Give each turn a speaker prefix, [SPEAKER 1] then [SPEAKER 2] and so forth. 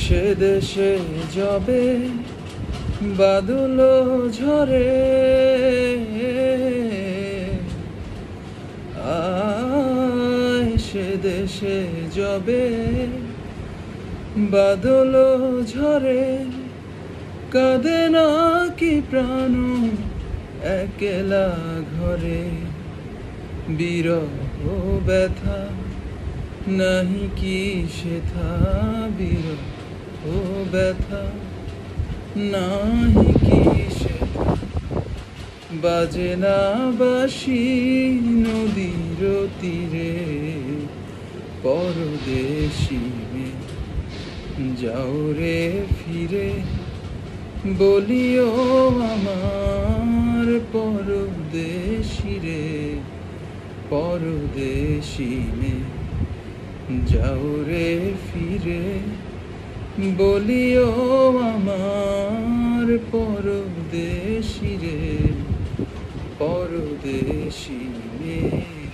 [SPEAKER 1] সে দেশে যবে বাদল ঝরে, আয় সে দেশে যবে বাদল ঝরে, কাঁদে না কি প্রাণ একলা ঘরে, বিরহ ব্যথা নাহি কি সেথা, বিরহ ব্যথা নাহি কি সেথা, বাজে না বাঁশি নদীর তীরে, পরদেশী মেয়ে যাও রে ফিরে, বলিও আমার পরদেশী রে, পরদেশী মেয়ে যাও রে ফিরে, বলিও আমার পরদেশী রে, পরদেশী মেয়ে।